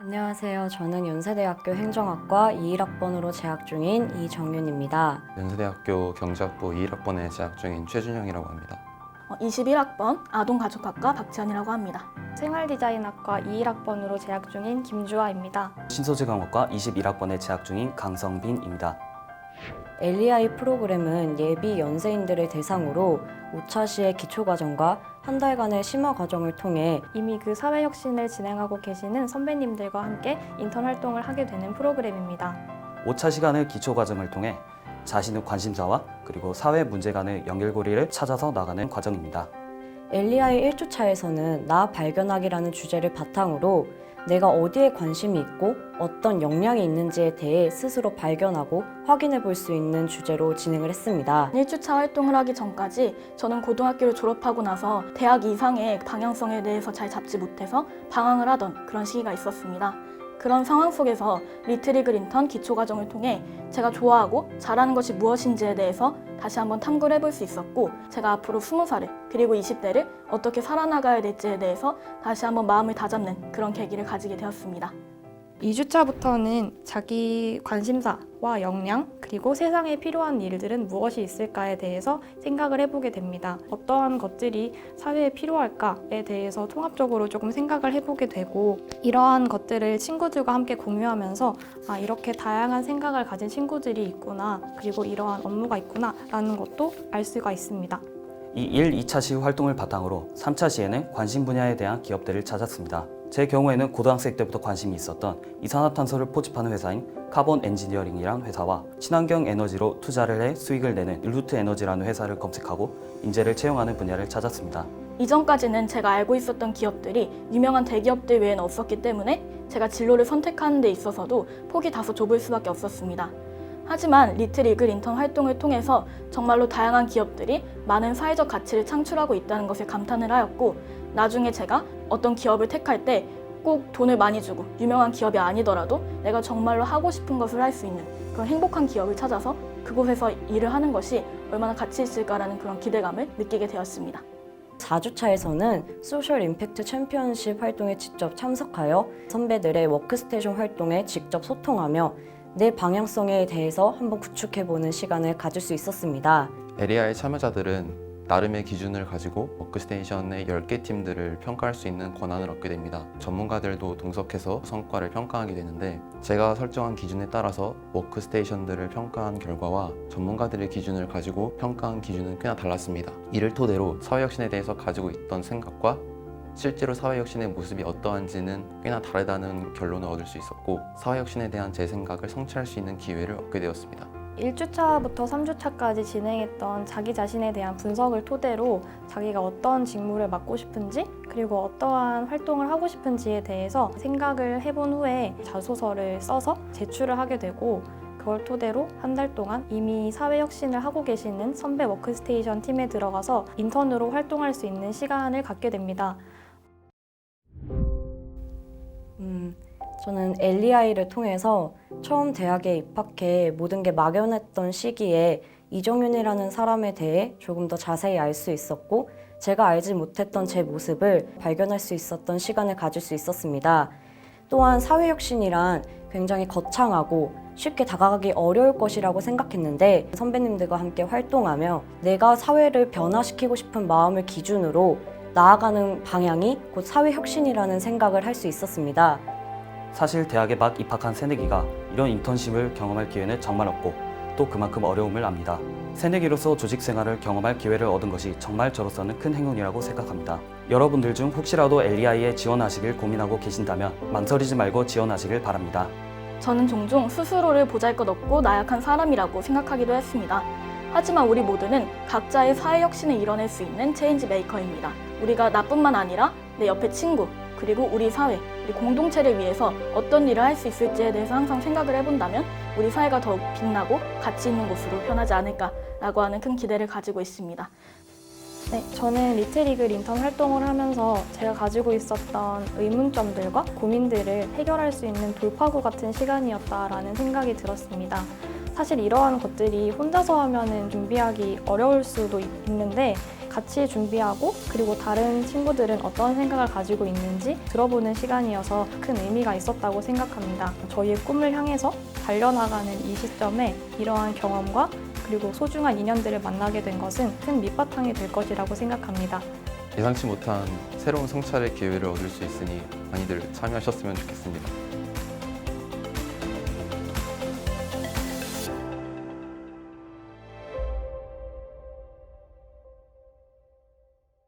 안녕하세요. 저는 연세대학교 행정학과 21학번으로 재학 중인 이정윤입니다. 연세대학교 경제학부 21학번에 재학 중인 최준영이라고 합니다. 21학번 아동가족학과 박지연이라고 합니다. 생활디자인학과 21학번으로 재학 중인 김주아입니다. 신소재강학과 21학번에 재학 중인 강성빈입니다. LEI 프로그램은 예비 연세인들을 대상으로 5차 시의 기초과정과 한 달간의 심화과정을 통해 이미 그 사회혁신을 진행하고 계시는 선배님들과 함께 인턴 활동을 하게 되는 프로그램입니다. 5차 시간의 기초과정을 통해 자신의 관심사와 그리고 사회 문제 간의 연결고리를 찾아서 나가는 과정입니다. LEI 1주차에서는 나 발견하기라는 주제를 바탕으로 내가 어디에 관심이 있고 어떤 역량이 있는지에 대해 스스로 발견하고 확인해 볼 수 있는 주제로 진행을 했습니다. 1주차 활동을 하기 전까지 저는 고등학교를 졸업하고 나서 대학 이상의 방향성에 대해서 잘 잡지 못해서 방황을 하던 그런 시기가 있었습니다. 그런 상황 속에서 리트리글 인턴 기초과정을 통해 제가 좋아하고 잘하는 것이 무엇인지에 대해서 다시 한번 탐구를 해볼 수 있었고, 제가 앞으로 20살을 그리고 20대를 어떻게 살아나가야 될지에 대해서 다시 한번 마음을 다잡는 그런 계기를 가지게 되었습니다. 2주차부터는 자기 관심사와 역량, 그리고 세상에 필요한 일들은 무엇이 있을까에 대해서 생각을 해보게 됩니다. 어떠한 것들이 사회에 필요할까에 대해서 통합적으로 조금 생각을 해보게 되고, 이러한 것들을 친구들과 함께 공유하면서 이렇게 다양한 생각을 가진 친구들이 있구나, 그리고 이러한 업무가 있구나 라는 것도 알 수가 있습니다. 이 1, 2차 시 활동을 바탕으로 3차 시에는 관심 분야에 대한 기업들을 찾았습니다. 제 경우에는 고등학생 때부터 관심이 있었던 이산화탄소를 포집하는 회사인 카본 엔지니어링이라는 회사와 친환경 에너지로 투자를 해 수익을 내는 일루트 에너지라는 회사를 검색하고 인재를 채용하는 분야를 찾았습니다. 이전까지는 제가 알고 있었던 기업들이 유명한 대기업들 외에는 없었기 때문에 제가 진로를 선택하는 데 있어서도 폭이 다소 좁을 수밖에 없었습니다. 하지만 리트리글 인턴 활동을 통해서 정말로 다양한 기업들이 많은 사회적 가치를 창출하고 있다는 것을 감탄을 하였고, 나중에 제가 어떤 기업을 택할 때 꼭 돈을 많이 주고 유명한 기업이 아니더라도 내가 정말로 하고 싶은 것을 할 수 있는 그런 행복한 기업을 찾아서 그곳에서 일을 하는 것이 얼마나 가치 있을까라는 그런 기대감을 느끼게 되었습니다. 4주차에서는 소셜 임팩트 챔피언십 활동에 직접 참석하여 선배들의 워크스테이션 활동에 직접 소통하며 내 방향성에 대해서 한번 구축해보는 시간을 가질 수 있었습니다. LEI 참여자들은 나름의 기준을 가지고 워크스테이션의 10개 팀들을 평가할 수 있는 권한을 얻게 됩니다. 전문가들도 동석해서 성과를 평가하게 되는데, 제가 설정한 기준에 따라서 워크스테이션들을 평가한 결과와 전문가들의 기준을 가지고 평가한 기준은 꽤나 달랐습니다. 이를 토대로 사회혁신에 대해서 가지고 있던 생각과 실제로 사회혁신의 모습이 어떠한지는 꽤나 다르다는 결론을 얻을 수 있었고, 사회혁신에 대한 제 생각을 성취할 수 있는 기회를 얻게 되었습니다. 1주차부터 3주차까지 진행했던 자기 자신에 대한 분석을 토대로 자기가 어떤 직무를 맡고 싶은지, 그리고 어떠한 활동을 하고 싶은지에 대해서 생각을 해본 후에 자소서를 써서 제출을 하게 되고, 그걸 토대로 한 달 동안 이미 사회혁신을 하고 계시는 선배 워크스테이션 팀에 들어가서 인턴으로 활동할 수 있는 시간을 갖게 됩니다. 저는 LEI를 통해서 처음 대학에 입학해 모든 게 막연했던 시기에 이정윤이라는 사람에 대해 조금 더 자세히 알 수 있었고, 제가 알지 못했던 제 모습을 발견할 수 있었던 시간을 가질 수 있었습니다. 또한 사회혁신이란 굉장히 거창하고 쉽게 다가가기 어려울 것이라고 생각했는데, 선배님들과 함께 활동하며 내가 사회를 변화시키고 싶은 마음을 기준으로 나아가는 방향이 곧 사회혁신이라는 생각을 할 수 있었습니다. 사실 대학에 막 입학한 새내기가 이런 인턴십을 경험할 기회는 정말 없고, 또 그만큼 어려움을 압니다. 새내기로서 조직 생활을 경험할 기회를 얻은 것이 정말 저로서는 큰 행운이라고 생각합니다. 여러분들 중 혹시라도 LEI에 지원하시길 고민하고 계신다면 망설이지 말고 지원하시길 바랍니다. 저는 종종 스스로를 보잘것없고 나약한 사람이라고 생각하기도 했습니다. 하지만 우리 모두는 각자의 사회혁신을 이뤄낼 수 있는 체인지 메이커입니다. 우리가 나뿐만 아니라 내 옆에 친구, 그리고 우리 사회, 우리 공동체를 위해서 어떤 일을 할 수 있을지에 대해서 항상 생각을 해본다면 우리 사회가 더욱 빛나고 가치 있는 곳으로 변하지 않을까라고 하는 큰 기대를 가지고 있습니다. 네, 저는 리트리글 인턴 활동을 하면서 제가 가지고 있었던 의문점들과 고민들을 해결할 수 있는 돌파구 같은 시간이었다라는 생각이 들었습니다. 사실 이러한 것들이 혼자서 하면은 준비하기 어려울 수도 있는데 같이 준비하고 그리고 다른 친구들은 어떤 생각을 가지고 있는지 들어보는 시간이어서 큰 의미가 있었다고 생각합니다. 저희의 꿈을 향해서 달려나가는 이 시점에 이러한 경험과 그리고 소중한 인연들을 만나게 된 것은 큰 밑바탕이 될 것이라고 생각합니다. 예상치 못한 새로운 성찰의 기회를 얻을 수 있으니 많이들 참여하셨으면 좋겠습니다.